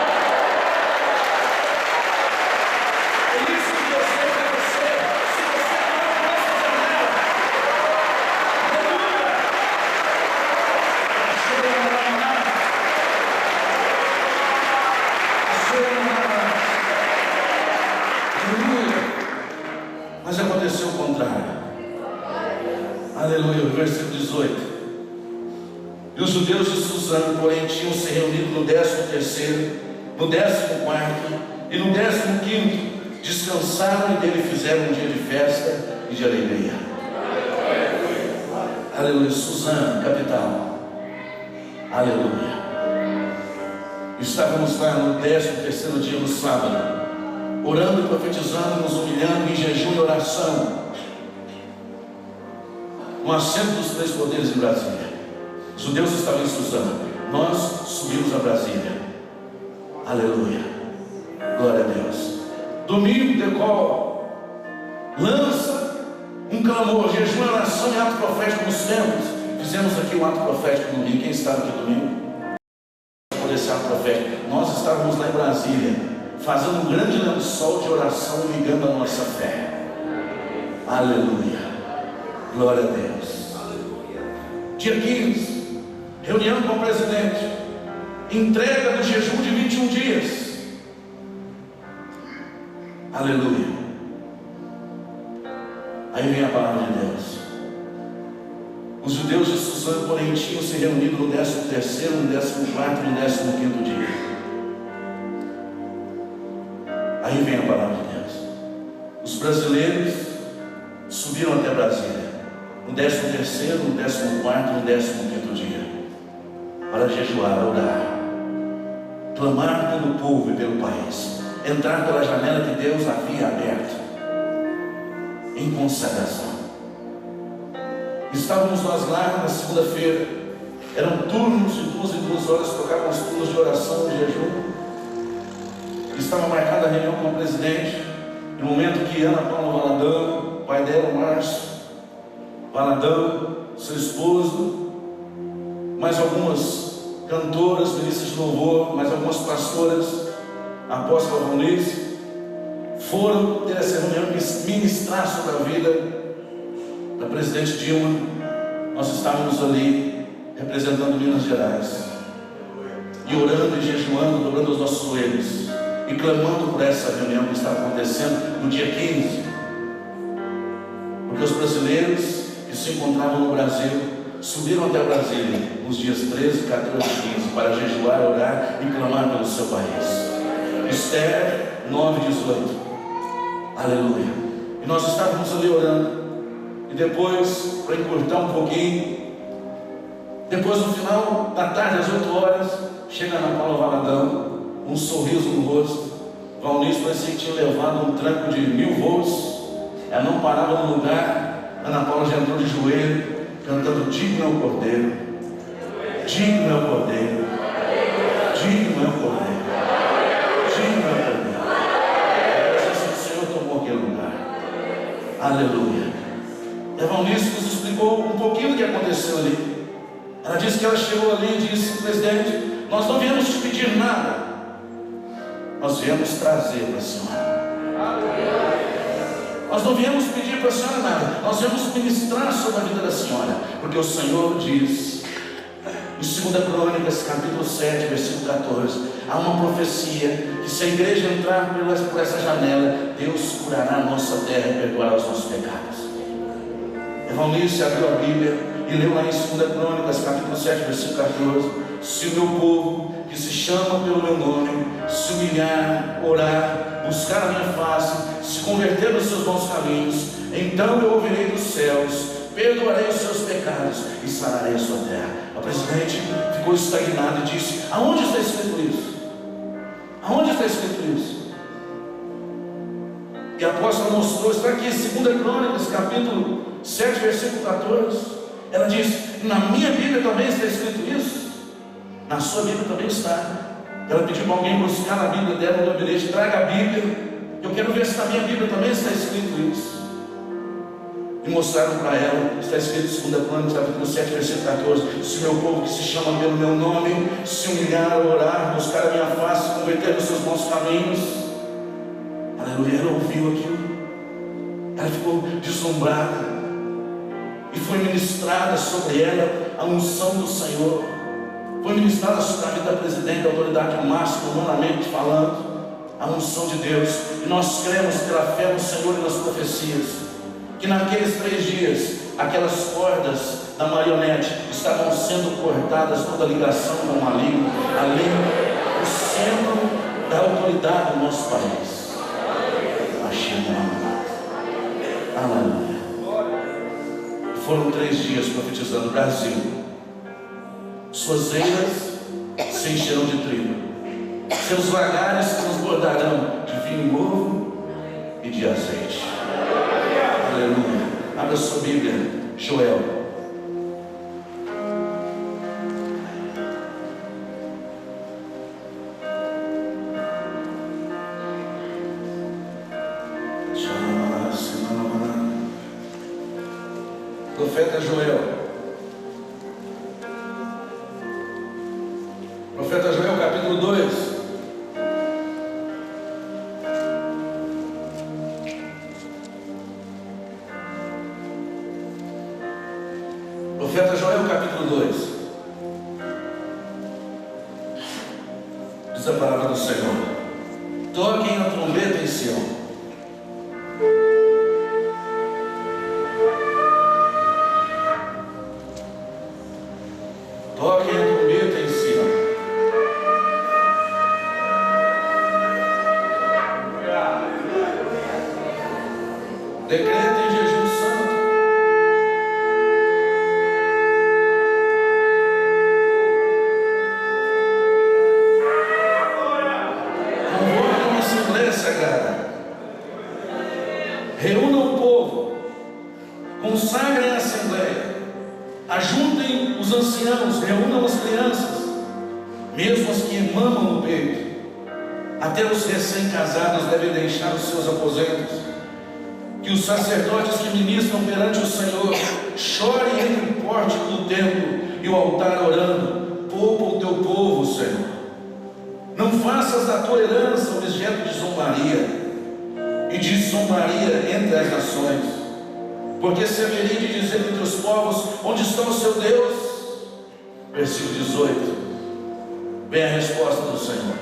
Mas aconteceu o contrário. Aleluia, versículo 18. E os judeus de Suzã, porém, tinham se reunido no 13º, no 14º e no 15º, descansaram e dele fizeram um dia de festa e de alegria. Aleluia, Suzã, capital. Aleluia. Estávamos lá no 13º dia, no sábado, orando e profetizando, nos humilhando em jejum e oração, no assento dos 3 poderes em Brasília. Os judeus estavam em Suzã, nós subimos a Brasília. Aleluia, glória a Deus. Domingo, decol, lança um clamor, jejum e oração e ato profético nos templos. Fizemos aqui um ato profético domingo. Quem estava aqui domingo? Por esse ato profético, nós estávamos lá em Brasília, fazendo um grande lençol de oração e ligando a nossa fé. Aleluia, glória a Deus. Dia 15, reunião com o presidente, entrega do jejum de 21 dias. Aleluia. Aí vem a palavra de Deus. Os judeus de Suzã, porém, tinham se reunido no 13º, no 14º e no 15º dia. Aí vem a palavra de Deus. Os brasileiros subiram até Brasília, no 13º, no 14º e no 15º dia, para jejuar, orar, clamar pelo povo e pelo país, entrar pela janela que Deus havia aberto, em consagração. Estávamos nós lá na segunda-feira, eram turnos de 2 em 2 horas, tocavam os turnos de oração e jejum. Estava marcada a reunião com o presidente, no momento que Ana Paula Valadão, o pai dela, Márcio Valadão, seu esposo, mais algumas cantoras, ministras de louvor, mais algumas pastoras, a apóstola Valnice, foram ter essa reunião ministrar sobre a vida da presidente Dilma. Nós estávamos ali representando Minas Gerais e orando e jejuando, dobrando os nossos joelhos e clamando por essa reunião que estava acontecendo no dia 15, porque os brasileiros que se encontravam no Brasil subiram até Brasília nos dias 13, 14 e 15 para jejuar, orar e clamar pelo seu país. Esther 9:18. Aleluia. E nós estávamos ali orando. E depois, para encurtar um pouquinho, depois no final da tarde, às 8 horas, chega Ana Paula Valadão um sorriso no rosto. Valnice parecia que tinha levado um tranco de 1000 voos. Ela não parava no lugar. Ana Paula já entrou de joelho, cantando: digno é o Cordeiro, digno é o Cordeiro, digno é o Cordeiro, digno é o Cordeiro. O Senhor tomou aquele lugar. Aleluia. E a Valnice nos explicou um pouquinho do que aconteceu ali. Ela disse que ela chegou ali e disse: presidente, nós não viemos te pedir nada, nós viemos trazer para a senhora. Nós não viemos pedir para a senhora nada, nós viemos ministrar sobre a vida da senhora, porque o Senhor diz em 2 Crônicas, capítulo 7, versículo 14, há uma profecia que se a igreja entrar por essa janela, Deus curará a nossa terra e perdoará os nossos pecados. Valnice abriu a Bíblia e leu lá em 2 Crônicas, capítulo 7, versículo 14: se o meu povo, que se chama pelo meu nome, se humilhar, orar, buscar a minha face, se converter nos seus bons caminhos, então eu ouvirei dos céus, perdoarei os seus pecados e sararei a sua terra. A presidente ficou estagnada e disse: aonde está escrito isso? Aonde está escrito isso? E a apóstola mostrou, está aqui em 2 Crônicas, capítulo 7, versículo 14. Ela diz: na minha Bíblia também está escrito isso? Na sua Bíblia também está. Ela pediu para alguém buscar na Bíblia dela no gabinete: traga a Bíblia, eu quero ver se na minha Bíblia também está escrito isso. E mostraram para ela, está escrito em 2 Crônicas, capítulo 7, versículo 14: se meu povo, que se chama pelo meu nome, se humilhar, orar, buscar a minha face, se converter nos seus bons caminhos. Aleluia. Ela ouviu aquilo, ela ficou deslumbrada, e foi ministrada sobre ela a unção do Senhor. Foi ministrada sobre a vida da presidente, da autoridade máxima, humanamente falando, a unção de Deus. E nós cremos pela fé no Senhor e nas profecias, que naqueles 3 dias, aquelas cordas da marionete estavam sendo cortadas, toda ligação com o maligno, ali, o centro da autoridade do nosso país. Aleluia. Foram 3 dias profetizando: Brasil, suas eiras se encherão de trigo, seus lagares transbordarão de vinho novo e de azeite. Aleluia. Abra sua Bíblia, Joel. Profeta Joel. Profeta Joel, capítulo 2. Profeta Joel, capítulo 2. Diz a palavra do Senhor: toquem a trombeta em Sião. Toquem a trombeta em Sião. Decretem jejum santo. Convoquem uma assembleia sagrada. Reúnam o povo. Consagrem a assembleia. Ajuntem os anciãos, reúnam as crianças, mesmo as que mamam no peito. Até os recém-casados devem deixar os seus aposentos. Que os sacerdotes que ministram perante o Senhor chorem entre o pórtico do templo e o altar, orando: poupa o teu povo, Senhor. Não faças da tua herança objeto de zombaria e de zombaria entre as nações, porque se haveria de dizer entre os povos: onde está o seu Deus? Versículo 18. Vem a resposta do Senhor: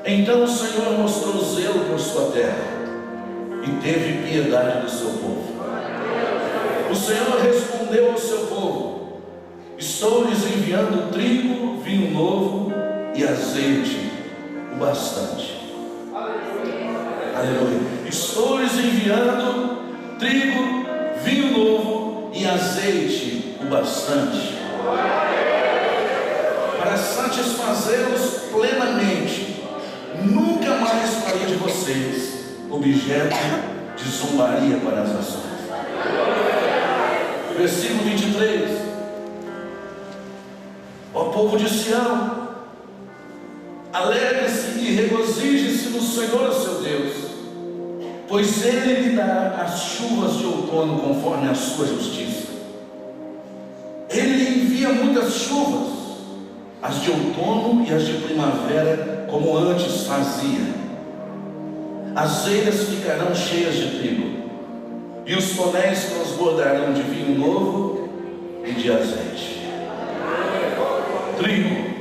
então o Senhor mostrou zelo por sua terra e teve piedade do seu povo. O Senhor respondeu ao seu povo: estou lhes enviando trigo, vinho novo e azeite o bastante. Aleluia. Estou lhes enviando trigo, vinho novo e azeite o bastante, para para satisfazê-los plenamente, nunca mais farei de vocês objeto de zombaria para as nações. Versículo 23. Ó povo de Sião, alegre-se e regozije-se no Senhor seu Deus, pois Ele lhe dá as chuvas de outono conforme a sua justiça. Ele lhe envia muitas chuvas, as de outono e as de primavera, como antes fazia. As eiras ficarão cheias de trigo, e os tonéis transbordarão de vinho novo e de azeite. Trigo,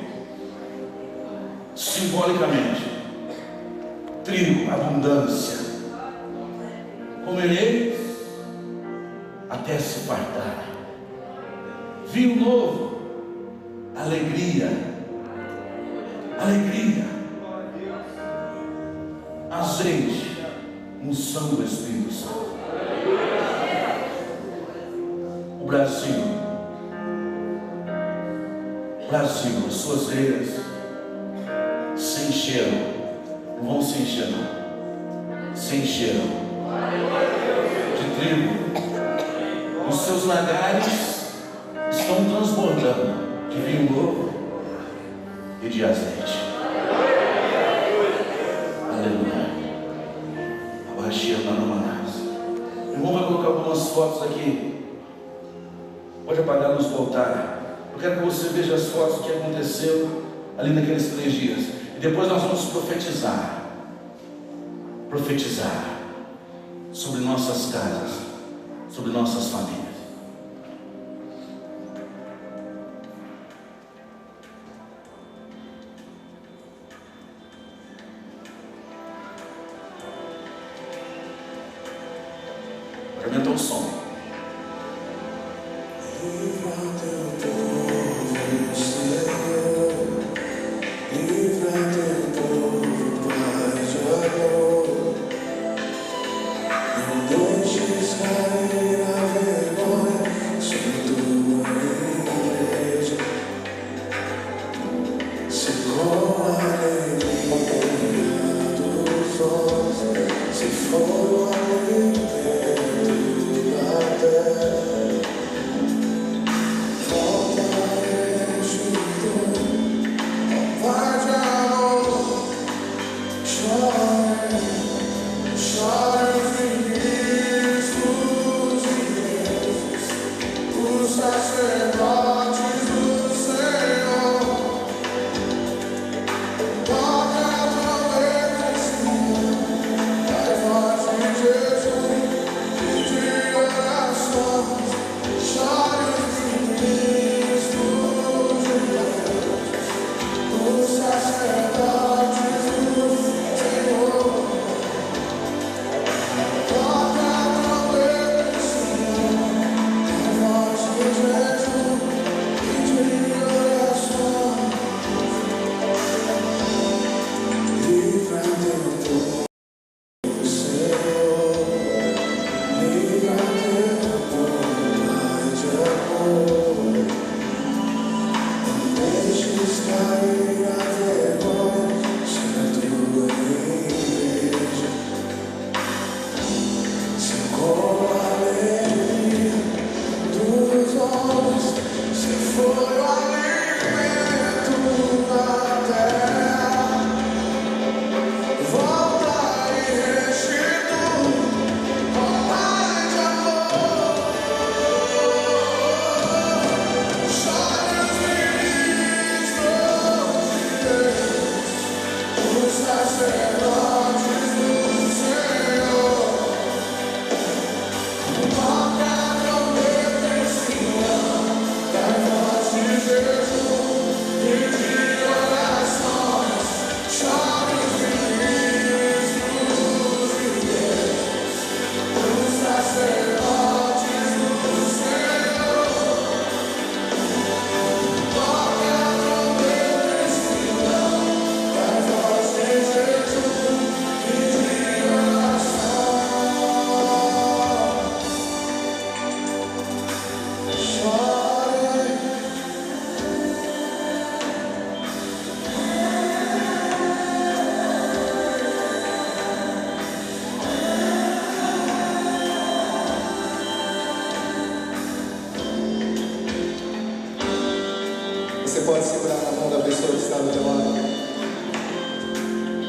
simbolicamente, trigo, abundância. Comereis até se fartar. Vinho novo, alegria, alegria. Azeite, unção do Espírito Santo. O Brasil, as suas eiras se encheram, não vão se encher não, se encheram de trigo. Os seus lagares estão transbordando de vinho novo e de azeite. Aleluia. Abaixia para Manás. O irmão vai colocar algumas fotos aqui. Pode apagar a luz do altar. Eu quero que você veja as fotos do que aconteceu ali naqueles 3 dias. E depois nós vamos profetizar. Profetizar sobre nossas casas, sobre nossas famílias. Aumenta o som.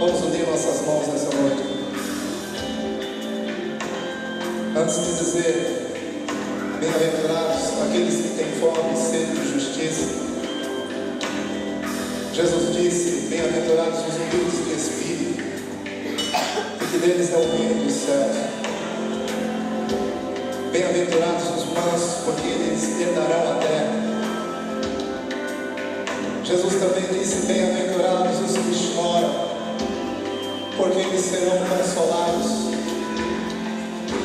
Vamos unir nossas mãos nessa noite. Antes de dizer, bem-aventurados aqueles que têm fome e sede de justiça, Jesus disse, bem-aventurados os humildes de espírito, porque deles é o reino dos céus. Bem-aventurados os mansos, porque eles herdarão a terra. Jesus também disse, bem-aventurados os que choram, porque eles serão consolados.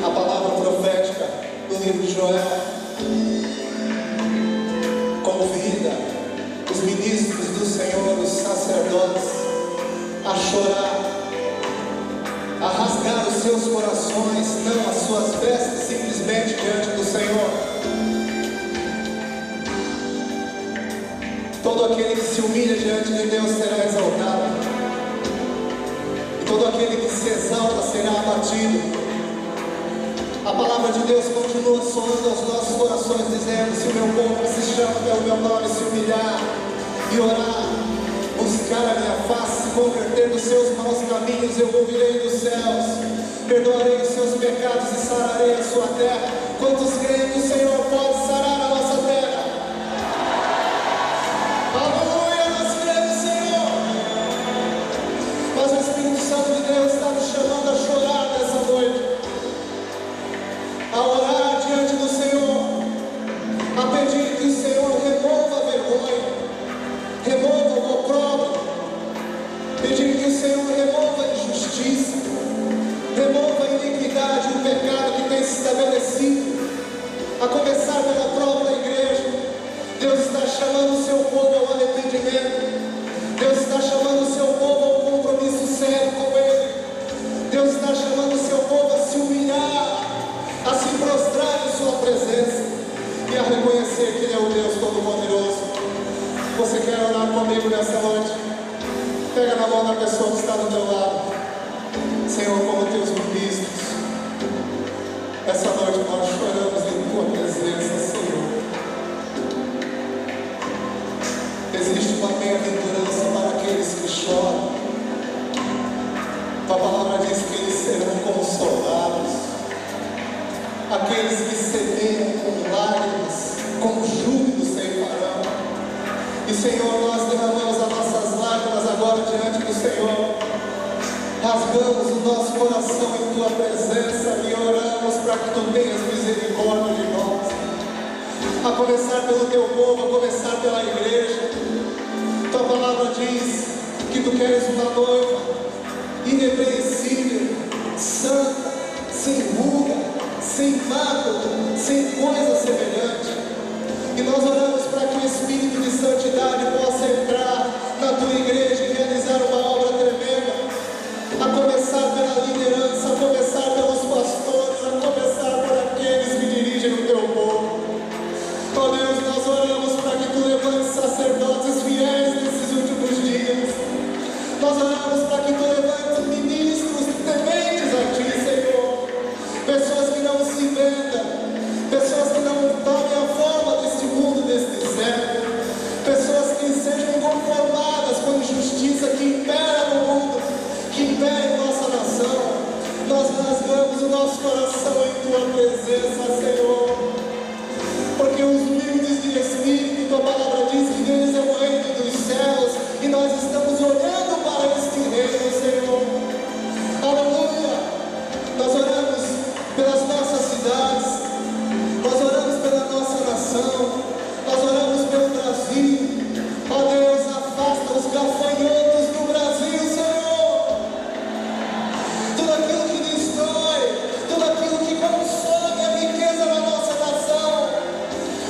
A palavra profética do livro de Joel convida os ministros do Senhor, os sacerdotes, a chorar, a rasgar os seus corações, não as suas vestes, simplesmente diante do Senhor. Todo aquele que se humilha diante de Deus será exaltado, e todo aquele que se exalta será abatido. A palavra de Deus continua soando aos nossos corações, dizendo: se o meu povo que se chama pelo meu nome se humilhar e orar, buscar a minha face, se converter dos seus maus caminhos, eu ouvirei dos céus, perdoarei os seus pecados e sararei a sua terra. Quantos creem que o Senhor pode sarar a nossa terra? Aleluia, nós cremos, Senhor. Mas o Espírito Santo de Deus está nos chamando a chorar nessa noite, a orar diante do Senhor, a pedir que o Senhor remova a vergonha, remova o opróbrio, pedir que o Senhor remova a injustiça, remova a iniquidade, o pecado que tem se estabelecido, a começar pela própria igreja. Deus está chamando o seu povo ao arrependimento, Deus está chamando o seu povo ao compromisso sério com Ele, Deus está chamando o seu povo a se humilhar, a se prostrar em sua presença e a reconhecer que Ele é o Deus Todo-Poderoso. Você quer orar comigo nessa noite? Pega na mão da pessoa que está do teu lado. Senhor, como teus ministros, essa noite nós choramos em tua presença, Senhor. Existe uma bem-aventurança para aqueles que choram. A palavra diz que eles serão consolados. Aqueles que semeiam com lágrimas, com júbilo ceifarão. E Senhor, nós derramamos as nossas lágrimas agora diante do Senhor, rasgamos o nosso coração em Tua presença e oramos para que Tu tenhas misericórdia de nós, a começar pelo Teu povo, a começar pela igreja. Tua palavra diz que Tu queres uma noiva irrepreensível, santa, sem ruga, sem mácula, sem coisa semelhante. E nós oramos para que o Espírito de Santidade possa entrar na Tua igreja e realizar uma obra tremenda, a começar pela liderança, a começar pelos pastores, a começar por aqueles que dirigem o Teu povo. Ó Deus, nós oramos para que Tu levantes sacerdotes fiéis nesses últimos dias. Nós oramos para que Tu levantes ministros tementes a Ti, Senhor. Pessoas que não se vendam, pessoas que não tomem a forma deste mundo, deste século, pessoas que sejam inconformadas com a injustiça que impera no mundo, que impera em nossa nação. Nós rasgamos o nosso coração em Tua presença, Senhor, porque os humildes de espírito, Tua palavra diz que deles é o reino dos céus, e nós estamos olhando para este reino, Senhor. Aleluia! Nós oramos pelas nossas cidades, nós oramos pela nossa nação, nós oramos pelo Brasil. Ó Deus, afasta os gafanhotos do Brasil, Senhor. Tudo aquilo que destrói, tudo aquilo que consome a riqueza da nossa nação,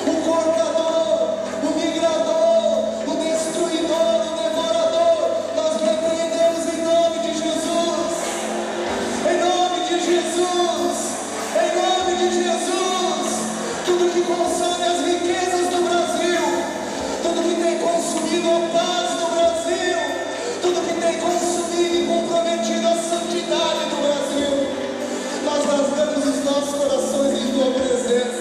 o cortador, o migrador, o destruidor, o devorador, nós repreendemos em nome de Jesus. Em nome de Jesus. Em nome de Jesus, tudo que consome as riquezas do Brasil, tudo que tem consumido a paz do Brasil, tudo que tem consumido e comprometido a santidade do Brasil, nós rasgamos os nossos corações em Tua presença.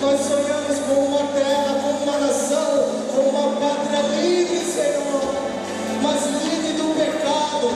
Nós sonhamos com uma terra, com uma nação, com uma pátria livre, Senhor, mas livre do pecado,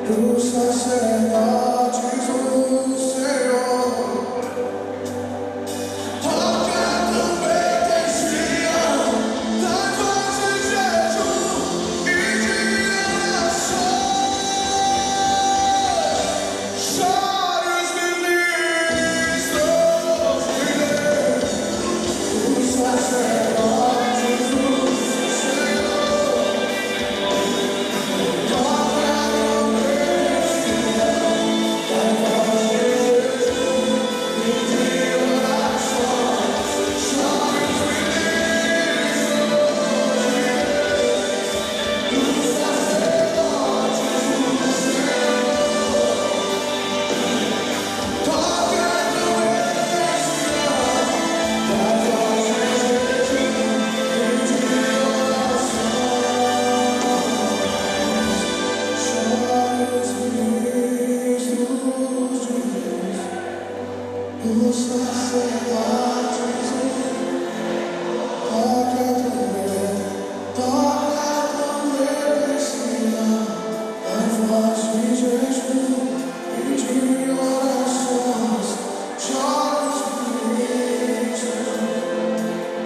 dos sacerdotes do Senhor. Toca a trombeta em Sião, das vozes de jejum e de oração. Chore os ministros de Deus, os sacerdotes do Senhor.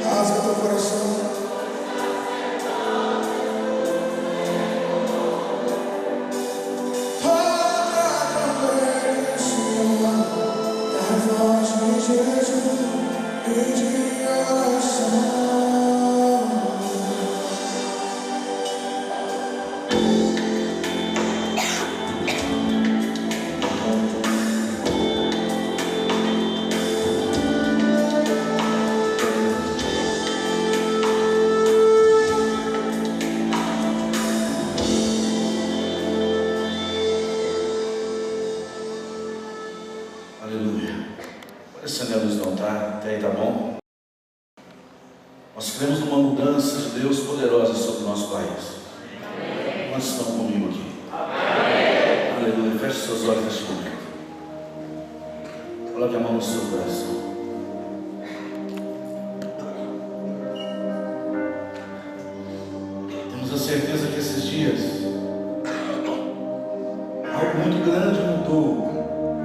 Rasga teu coração. Aleluia. Pode acender a luz do altar, até aí tá bom? Nós cremos numa mudança de Deus poderosa sobre o nosso país. Quantos estão comigo aqui? Amém. Aleluia. Feche seus olhos neste momento. Coloque a mão no seu coração. Temos a certeza que esses dias algo muito grande mudou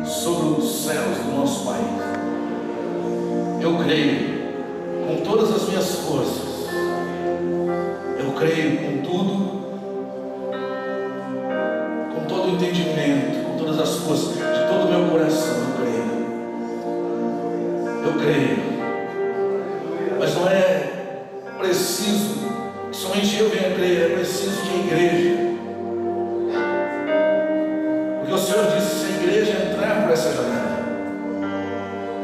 sobre os céus do nosso país. Eu creio com todas as minhas forças, eu creio com tudo, com todo o entendimento, com todas as forças de todo o meu coração. Eu creio, mas não é preciso que somente eu venha crer, é preciso que a igreja, porque o Senhor disse: se a igreja entrar por essa janela,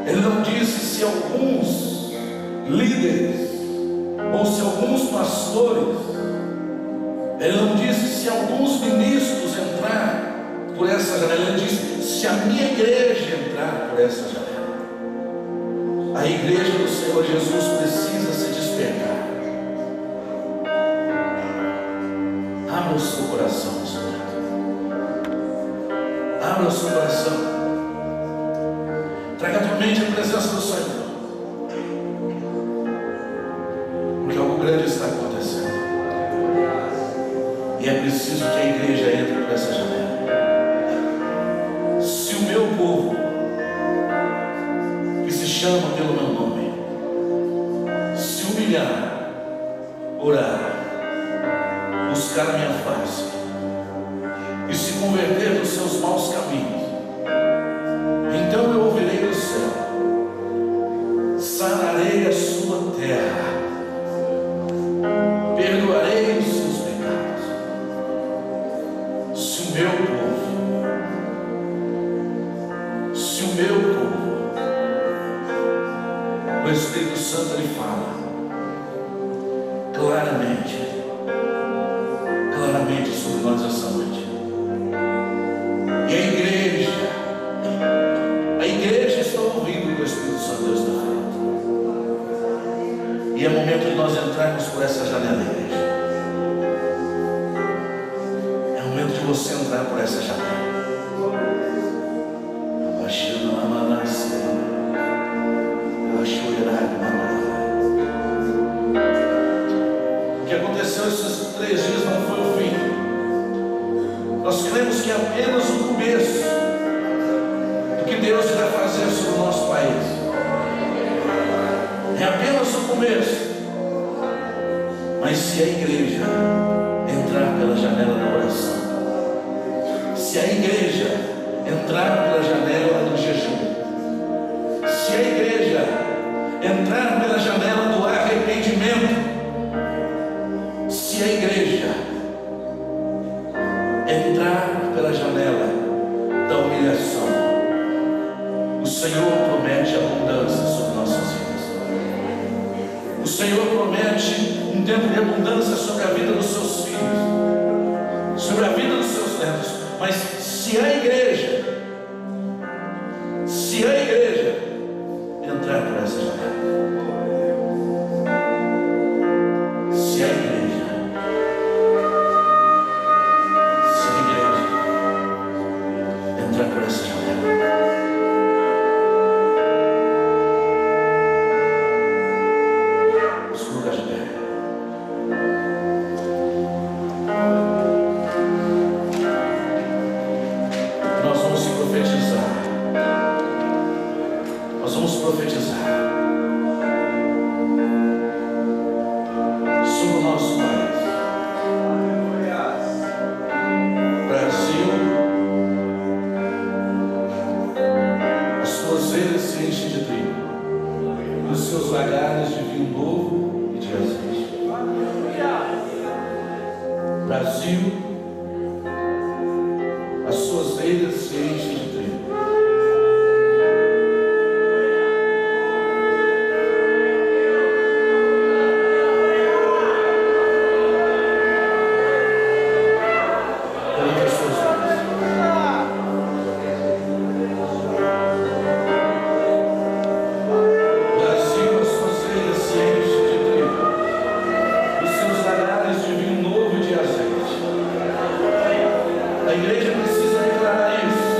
Ele não disse se alguns líderes ou se alguns pastores, Ele não disse se alguns ministros entrar por essa janela, Ele disse: se a minha igreja entrar por essa janela. A igreja do Senhor Jesus precisa se despertar. Abra o seu coração nesse momento. Abra o seu coração. Traga à tua mente a presença do Senhor. Porque algo grande está acontecendo. E é preciso que a igreja entre por essa janela. Se o meu povo, que se chama pelo meu nome, se humilhar, orar, buscar a minha face e se converter dos seus maus caminhos, então eu ouvirei do céu, sararei a sua terra, perdoarei os seus pecados. Se o meu povo, o Espírito Santo lhe fala claramente sobre nós essa noite. E a igreja está ouvindo o que o Espírito Santo Deus está falando. E é momento de nós entrarmos por essa janela, igreja. É momento de você entrar por essa janela. O que aconteceu esses 3 dias não foi o fim. Nós cremos que é apenas o começo do que Deus vai fazer sobre o nosso país. É apenas o começo. Mas se a igreja entrar pela janela da oração, se a igreja entrar pela janela do jejum, se a igreja entrar pela janela do arrependimento, se a igreja entrar pela janela da humilhação, o Senhor promete abundância sobre nossas vidas. O Senhor promete um tempo de abundância sobre a vida dos seus filhos, sobre a vida dos seus netos. Mas se a igreja entrar por essa janela, se a igreja entrar por essa janela, os lugares de pé. Nós vamos profetizar. Nós vamos profetizar sobre o nosso país. Brasil, as suas eiras se enchem de trigo, e os seus lagares de vinho novo e de azeite. Brasil, as suas eiras se enchem de trigo. A igreja precisa declarar isso.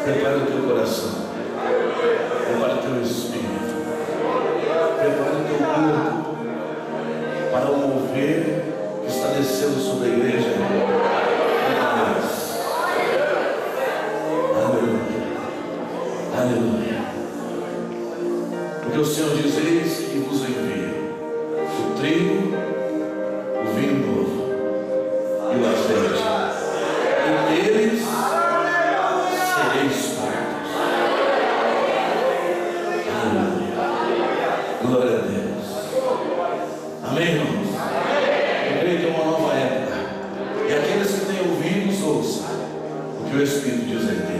Prepara o teu coração, prepara o teu espírito, prepara o teu corpo para o mover que está descendo sobre a igreja. Aleluia, aleluia. Porque o Senhor diz: eis que vos envio o trigo, o vinho novo e o azeite, e deles sereis fartos. Aleluia, glória a Deus. Amém, irmãos? Eu creio que é uma nova época, e aqueles que têm ouvidos, ouçam o que o Espírito diz em Deus.